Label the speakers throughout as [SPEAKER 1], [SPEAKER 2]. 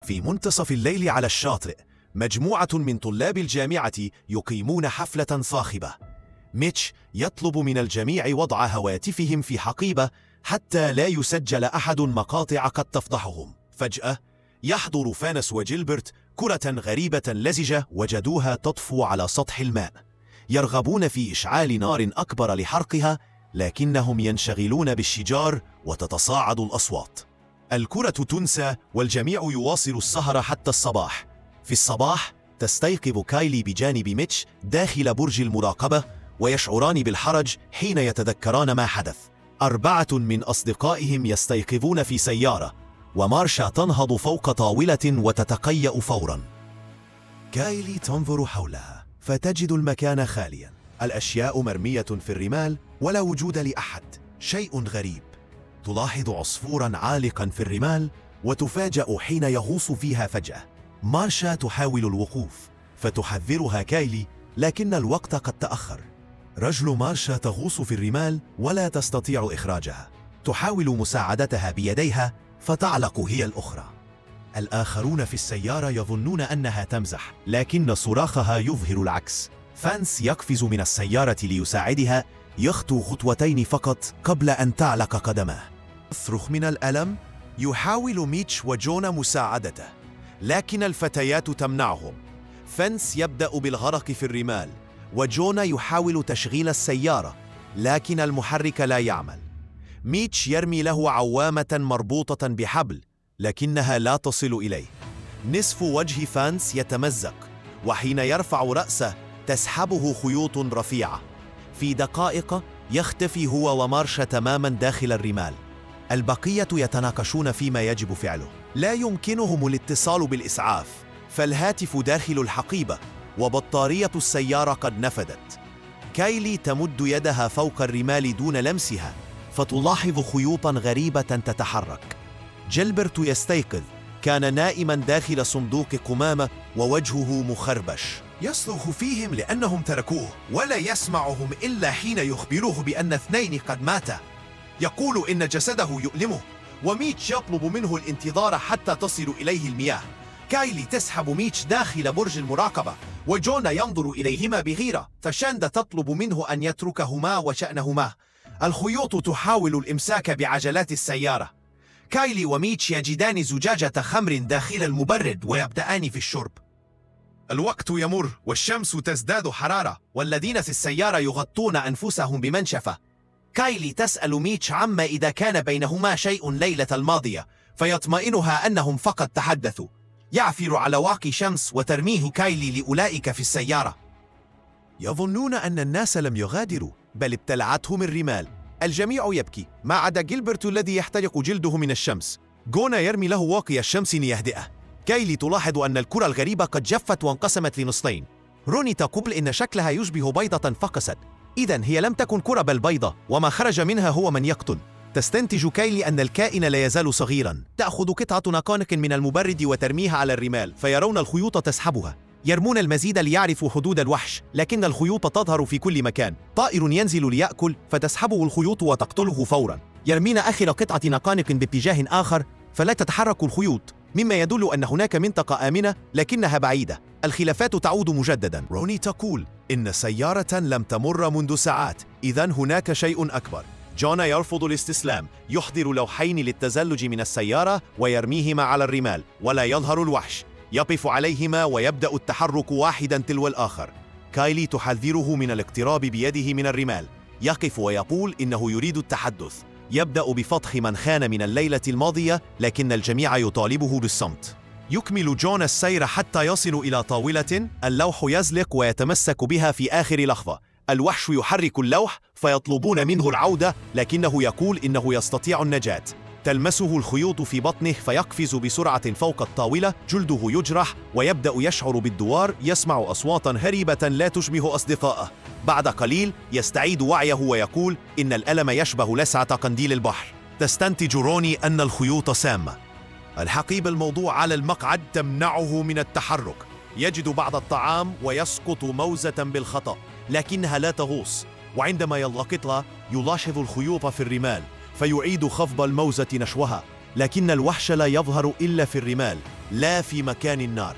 [SPEAKER 1] في منتصف الليل على الشاطئ، مجموعة من طلاب الجامعة يقيمون حفلة صاخبة. ميتش يطلب من الجميع وضع هواتفهم في حقيبة حتى لا يسجل أحد مقاطع قد تفضحهم. فجأة يحضر فانس وجيلبرت كرة غريبة لزجة وجدوها تطفو على سطح الماء. يرغبون في إشعال نار أكبر لحرقها، لكنهم ينشغلون بالشجار وتتصاعد الأصوات. الكرة تنسى والجميع يواصل السهر حتى الصباح. في الصباح تستيقظ كايلي بجانب ميتش داخل برج المراقبة، ويشعران بالحرج حين يتذكران ما حدث. 4 من أصدقائهم يستيقظون في سيارة، ومارشا تنهض فوق طاولة وتتقيأ فورا. كايلي تنظر حولها فتجد المكان خاليا، الأشياء مرمية في الرمال ولا وجود لأحد. شيء غريب، تلاحظ عصفورا عالقا في الرمال وتفاجأ حين يغوص فيها فجأة. مارشا تحاول الوقوف فتحذرها كايلي، لكن الوقت قد تأخر. رجل مارشا تغوص في الرمال ولا تستطيع إخراجها. تحاول مساعدتها بيديها فتعلق هي الأخرى. الآخرون في السيارة يظنون أنها تمزح، لكن صراخها يظهر العكس. فانس يقفز من السيارة ليساعدها، يخطو خطوتين فقط قبل أن تعلق قدماه. يصرخ من الألم. يحاول ميتش وجون مساعدته، لكن الفتيات تمنعهم. فانس يبدأ بالغرق في الرمال، وجون يحاول تشغيل السيارة، لكن المحرك لا يعمل. ميتش يرمي له عوامة مربوطة بحبل، لكنها لا تصل إليه. نصف وجه فانس يتمزق، وحين يرفع رأسه تسحبه خيوط رفيعة. في دقائق يختفي هو ومارشا تماما داخل الرمال. البقية يتناقشون فيما يجب فعله. لا يمكنهم الاتصال بالإسعاف، فالهاتف داخل الحقيبة وبطارية السيارة قد نفدت. كايلي تمد يدها فوق الرمال دون لمسها، فتلاحظ خيوطا غريبة تتحرك. جيلبرت يستيقظ، كان نائما داخل صندوق قمامة ووجهه مخربش. يصرخ فيهم لأنهم تركوه، ولا يسمعهم إلا حين يخبروه بأن 2 قد ماتا. يقول إن جسده يؤلمه، وميتش يطلب منه الانتظار حتى تصل إليه المياه. كايلي تسحب ميتش داخل برج المراقبة، وجون ينظر إليهما بغيرة، فشاندا تطلب منه أن يتركهما وشأنهما. الخيوط تحاول الإمساك بعجلات السيارة. كايلي وميتش يجدان زجاجة خمر داخل المبرد ويبدأان في الشرب. الوقت يمر والشمس تزداد حرارة، والذين في السيارة يغطون أنفسهم بمنشفة. كايلي تسأل ميتش عما إذا كان بينهما شيء ليلة الماضية، فيطمئنها أنهم فقط تحدثوا. يعثر على واقي شمس وترميه كايلي لأولئك في السيارة. يظنون أن الناس لم يغادروا، بل ابتلعتهم الرمال. الجميع يبكي ما عدا جيلبرت الذي يحترق جلده من الشمس. جون يرمي له واقي الشمس ليهدئه. كايلي تلاحظ أن الكرة الغريبة قد جفت وانقسمت لنصفين. روني تقول إن شكلها يشبه بيضة فقست. إذن هي لم تكن كرة بل بيضة، وما خرج منها هو من يقتل. تستنتج كايلي أن الكائن لا يزال صغيرا. تأخذ قطعة نقانق من المبرد وترميها على الرمال، فيرون الخيوط تسحبها. يرمون المزيد ليعرفوا حدود الوحش، لكن الخيوط تظهر في كل مكان. طائر ينزل ليأكل فتسحبه الخيوط وتقتله فورا. يرمين آخر قطعة نقانق باتجاه آخر فلا تتحرك الخيوط، مما يدل أن هناك منطقة آمنة لكنها بعيدة. الخلافات تعود مجددا. روني تقول إن سيارة لم تمر منذ ساعات، إذن هناك شيء أكبر. جون يرفض الاستسلام، يحضر لوحين للتزلج من السيارة ويرميهما على الرمال، ولا يظهر الوحش. يقف عليهما ويبدأ التحرك واحدا تلو الآخر. كايلي تحذره من الاقتراب بيده من الرمال. يقف ويقول إنه يريد التحدث. يبدأ بفضح من خان من الليلة الماضية، لكن الجميع يطالبه بالصمت. يكمل جون السير حتى يصل إلى طاولة. اللوح يزلق ويتمسك بها في آخر لحظة. الوحش يحرك اللوح فيطلبون منه العودة، لكنه يقول إنه يستطيع النجاة. تلمسه الخيوط في بطنه فيقفز بسرعة فوق الطاولة. جلده يجرح ويبدأ يشعر بالدوار. يسمع أصواتا هريبة لا تشبه أصدقائه. بعد قليل يستعيد وعيه ويقول إن الألم يشبه لسعة قنديل البحر. تستنتج روني أن الخيوط سامة. الحقيبة الموضوع على المقعد تمنعه من التحرك. يجد بعض الطعام ويسقط موزة بالخطأ، لكنها لا تغوص. وعندما يلقطها يلاحظ الخيوط في الرمال، فيعيد خفض الموزة نشوها، لكن الوحش لا يظهر إلا في الرمال، لا في مكان النار.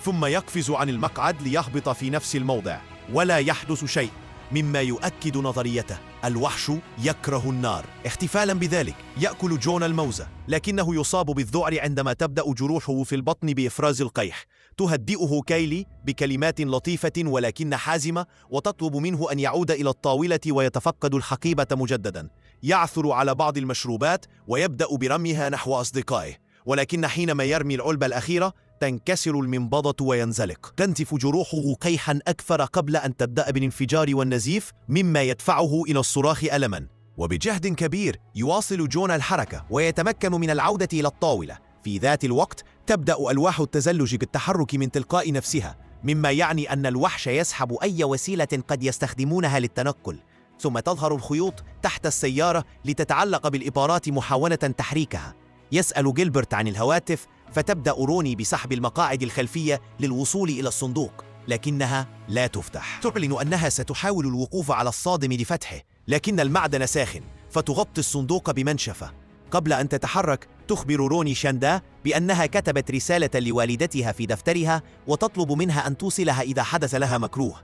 [SPEAKER 1] ثم يقفز عن المقعد ليهبط في نفس الموضع، ولا يحدث شيء، مما يؤكد نظريته: الوحش يكره النار. احتفالا بذلك يأكل جون الموزة، لكنه يصاب بالذعر عندما تبدأ جروحه في البطن بإفراز القيح. تهدئه كايلي بكلمات لطيفة ولكن حازمة، وتطلب منه أن يعود إلى الطاولة ويتفقد الحقيبة مجددا. يعثر على بعض المشروبات ويبدأ برميها نحو أصدقائه، ولكن حينما يرمي العلبة الأخيرة تنكسر المنبضة وينزلق. تنتف جروحه قيحا أكثر قبل أن تبدأ بالانفجار والنزيف، مما يدفعه إلى الصراخ ألما. وبجهد كبير يواصل جون الحركة ويتمكن من العودة إلى الطاولة. في ذات الوقت تبدأ ألواح التزلج بالتحرك من تلقاء نفسها، مما يعني أن الوحش يسحب أي وسيلة قد يستخدمونها للتنقل. ثم تظهر الخيوط تحت السيارة لتتعلق بالإبارات محاولة تحريكها. يسأل جيلبرت عن الهواتف، فتبدأ روني بسحب المقاعد الخلفية للوصول إلى الصندوق، لكنها لا تفتح. تعلن أنها ستحاول الوقوف على الصادم لفتحه، لكن المعدن ساخن، فتغطي الصندوق بمنشفة. قبل أن تتحرك تخبر روني شاندا بأنها كتبت رسالة لوالدتها في دفترها وتطلب منها أن توصلها إذا حدث لها مكروه.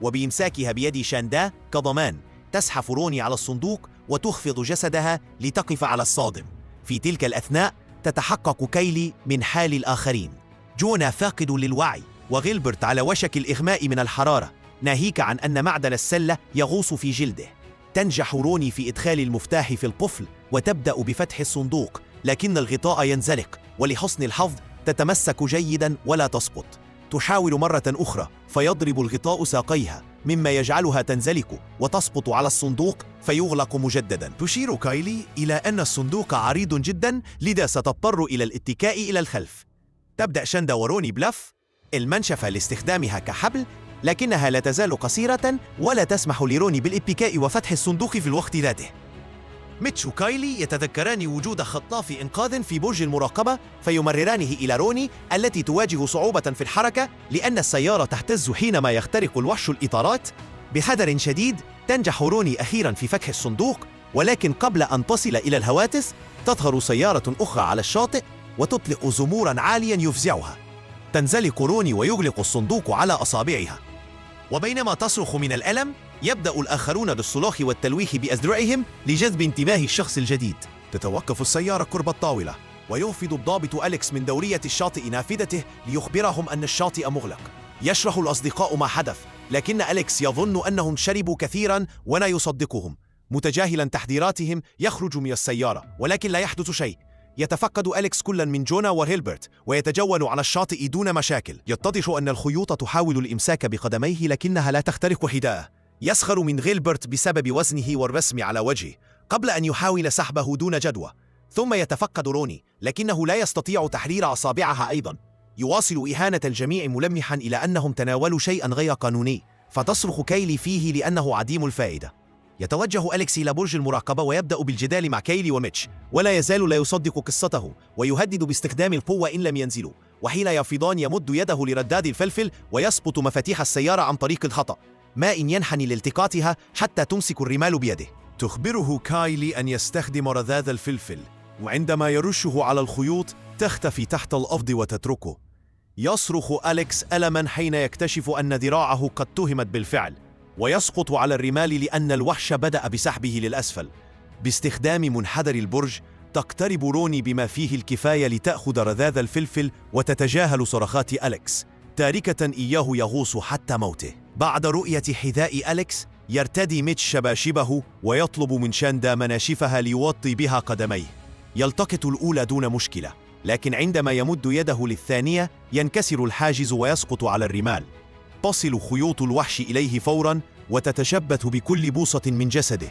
[SPEAKER 1] وبإمساكها بيد شاندا كضمان تزحف روني على الصندوق وتخفض جسدها لتقف على الصادم. في تلك الأثناء تتحقق كايلي من حال الآخرين. جونا فاقد للوعي، وغيلبرت على وشك الإغماء من الحرارة، ناهيك عن أن معدن السلة يغوص في جلده. تنجح روني في إدخال المفتاح في القفل وتبدأ بفتح الصندوق، لكن الغطاء ينزلق، ولحسن الحظ تتمسك جيدا ولا تسقط. تحاول مرة أخرى فيضرب الغطاء ساقيها، مما يجعلها تنزلق وتسقط على الصندوق فيغلق مجددا. تشير كايلي إلى أن الصندوق عريض جدا، لذا ستضطر إلى الاتكاء إلى الخلف. تبدأ شاندا وروني بلف المنشفة لاستخدامها كحبل، لكنها لا تزال قصيرة ولا تسمح لروني بالاتكاء وفتح الصندوق في الوقت ذاته. ميتش وكايلي يتذكران وجود خطاف إنقاذ في برج المراقبة، فيمررانه إلى روني التي تواجه صعوبة في الحركة لأن السيارة تهتز حينما يخترق الوحش الإطارات. بحذر شديد تنجح روني أخيرا في فتح الصندوق، ولكن قبل أن تصل إلى الهواتف تظهر سيارة أخرى على الشاطئ وتطلق زمورا عاليا يفزعها. تنزلق روني ويغلق الصندوق على أصابعها، وبينما تصرخ من الألم يبدأ الآخرون بالصراخ والتلويح بأذرعهم لجذب انتباه الشخص الجديد. تتوقف السيارة قرب الطاولة، ويخفض الضابط أليكس من دورية الشاطئ نافذته ليخبرهم أن الشاطئ مغلق. يشرح الأصدقاء ما حدث، لكن أليكس يظن أنهم شربوا كثيرا ولا يصدقهم. متجاهلا تحذيراتهم يخرج من السيارة، ولكن لا يحدث شيء. يتفقد أليكس كلا من جونا وهيلبرت ويتجول على الشاطئ دون مشاكل. يتضح أن الخيوط تحاول الإمساك بقدميه لكنها لا تخترق حذاءه. يسخر من غيلبرت بسبب وزنه والرسم على وجهه قبل أن يحاول سحبه دون جدوى. ثم يتفقد روني، لكنه لا يستطيع تحرير أصابعها أيضا. يواصل إهانة الجميع ملمحا إلى أنهم تناولوا شيئا غير قانوني، فتصرخ كايلي فيه لأنه عديم الفائدة. يتوجه أليكس إلى برج المراقبة ويبدأ بالجدال مع كايلي وميتش، ولا يزال لا يصدق قصته ويهدد باستخدام القوة إن لم ينزلوا. وحين يفيضان يمد يده لرداد الفلفل ويسقط مفاتيح السيارة عن طريق الخطأ، ما إن ينحني لالتقاطها حتى تمسك الرمال بيده. تخبره كايلي أن يستخدم رذاذ الفلفل، وعندما يرشه على الخيوط تختفي تحت الأرض وتتركه. يصرخ أليكس ألما حين يكتشف أن ذراعه قد تهمت بالفعل، ويسقط على الرمال لأن الوحش بدأ بسحبه للأسفل. باستخدام منحدر البرج تقترب روني بما فيه الكفاية لتأخذ رذاذ الفلفل وتتجاهل صرخات أليكس، تاركة إياه يغوص حتى موته. بعد رؤية حذاء أليكس يرتدي ميتش شباشبه ويطلب من شاندا مناشفها ليوطي بها قدميه. يلتقط الأولى دون مشكلة، لكن عندما يمد يده للثانية ينكسر الحاجز ويسقط على الرمال. تصل خيوط الوحش إليه فورا وتتشبث بكل بوصة من جسده،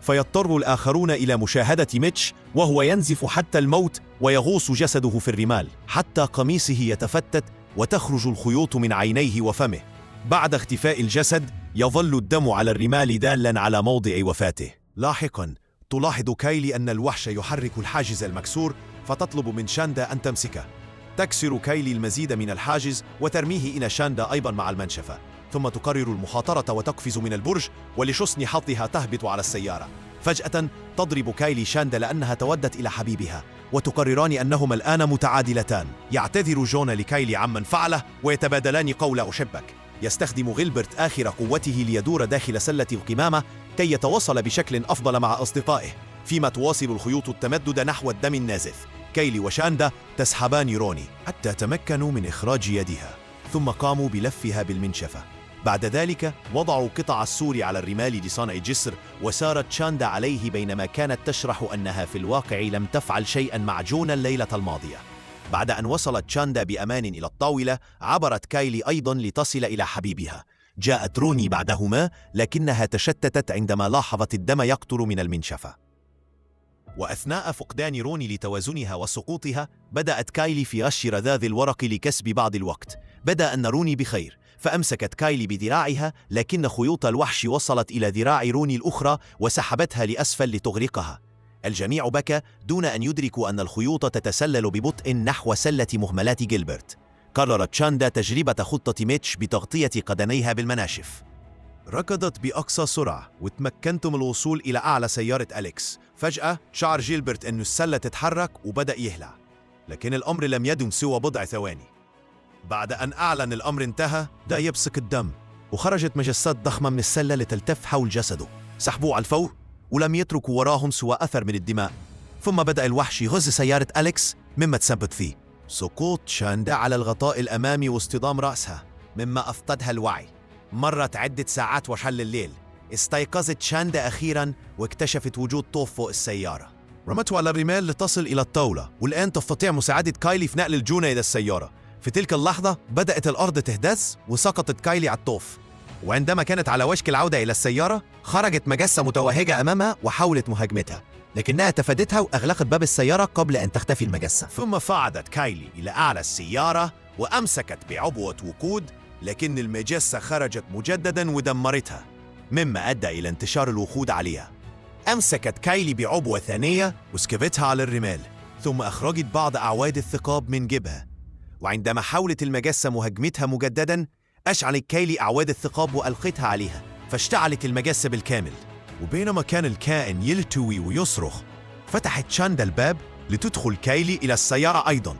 [SPEAKER 1] فيضطر الآخرون إلى مشاهدة ميتش وهو ينزف حتى الموت ويغوص جسده في الرمال حتى قميصه يتفتت وتخرج الخيوط من عينيه وفمه. بعد اختفاء الجسد يظل الدم على الرمال دالا على موضع وفاته. لاحقا تلاحظ كايلي أن الوحش يحرك الحاجز المكسور، فتطلب من شاندا أن تمسكه. تكسر كايلي المزيد من الحاجز وترميه إلى شاندا أيضا مع المنشفة، ثم تقرر المخاطرة وتقفز من البرج، ولحسن حظها تهبط على السيارة. فجأة تضرب كايلي شاندا لأنها تودت إلى حبيبها، وتقرران أنهما الآن متعادلتان. يعتذر جون لكايلي عمن فعله ويتبادلان قول أحبك. يستخدم غيلبرت آخر قوته ليدور داخل سلة القمامة كي يتواصل بشكل أفضل مع أصدقائه، فيما تواصل الخيوط التمدد نحو الدم النازف. كايلي وشاندا تسحبان روني حتى تمكنوا من إخراج يدها، ثم قاموا بلفها بالمنشفة. بعد ذلك وضعوا قطع السور على الرمال لصنع جسر، وسارت شاندا عليه بينما كانت تشرح أنها في الواقع لم تفعل شيئا مع جون الليلة الماضية. بعد أن وصلت شاندا بأمان إلى الطاولة، عبرت كايلي أيضا لتصل إلى حبيبها. جاءت روني بعدهما، لكنها تشتتت عندما لاحظت الدم يقطر من المنشفة. وأثناء فقدان روني لتوازنها وسقوطها، بدأت كايلي في غش رذاذ الورق لكسب بعض الوقت. بدا أن روني بخير، فأمسكت كايلي بذراعها، لكن خيوط الوحش وصلت إلى ذراع روني الأخرى وسحبتها لأسفل لتغرقها. الجميع بكى دون أن يدركوا أن الخيوط تتسلل ببطء نحو سلة مهملات جيلبرت. قررت شاندا تجربة خطة ميتش بتغطية قدميها بالمناشف. ركضت بأقصى سرعة وتمكنت من الوصول إلى أعلى سيارة أليكس. فجأة شعر جيلبرت أن السلة تتحرك وبدأ يهلع، لكن الأمر لم يدم سوى بضع ثواني. بعد أن أعلن الأمر انتهى، بدأ يبصق الدم، وخرجت مجسات ضخمة من السلة لتلتف حول جسده. سحبوه على الفور ولم يتركوا وراهم سوى أثر من الدماء. ثم بدأ الوحش يغز سيارة أليكس مما تسبب فيه سقوط شاندا على الغطاء الأمامي واصطدام رأسها مما أفقدها الوعي. مرت عدة ساعات وحل الليل. استيقظت شاندا أخيراً واكتشفت وجود طوف فوق السيارة. رمته على الرمال لتصل إلى الطاولة، والآن تستطيع مساعدة كايلي في نقل الجونة إلى السيارة. في تلك اللحظة بدأت الأرض تهتز وسقطت كايلي على الطوف، وعندما كانت على وشك العودة إلى السيارة خرجت مجسة متوهجة أمامها وحاولت مهاجمتها، لكنها تفادتها وأغلقت باب السيارة قبل أن تختفي المجسة. ثم صعدت كايلي إلى أعلى السيارة وأمسكت بعبوة وقود، لكن المجسة خرجت مجددا ودمرتها، مما أدى إلى انتشار الوقود عليها. أمسكت كايلي بعبوة ثانية وسكبتها على الرمال، ثم أخرجت بعض أعواد الثقاب من جيبها. وعندما حاولت المجسة مهاجمتها مجددا، أشعلت كايلي أعواد الثقاب وألقتها عليها، فاشتعلت المجسة بالكامل. وبينما كان الكائن يلتوي ويصرخ، فتحت شاندا الباب لتدخل كايلي إلى السيارة أيضا.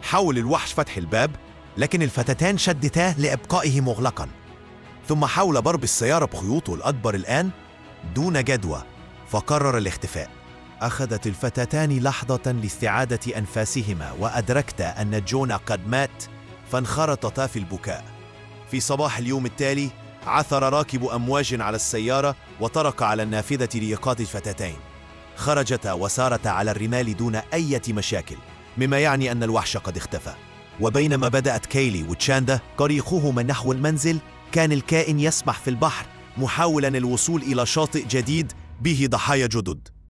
[SPEAKER 1] حاول الوحش فتح الباب، لكن الفتاتان شدتاه لإبقائه مغلقا. ثم حاول ضرب السيارة بخيوطه الأكبر الآن دون جدوى، فقرر الاختفاء. أخذت الفتاتان لحظة لاستعادة أنفاسهما، وأدركتا أن جون قد مات، فانخرطتا في البكاء. في صباح اليوم التالي عثر راكب أمواج على السيارة وطرق على النافذة لإيقاظ الفتاتين. خرجتا وسارتا على الرمال دون أي مشاكل، مما يعني أن الوحش قد اختفى. وبينما بدأت كايلي وتشاندا طريقهما نحو المنزل، كان الكائن يسبح في البحر محاولا الوصول إلى شاطئ جديد به ضحايا جدد.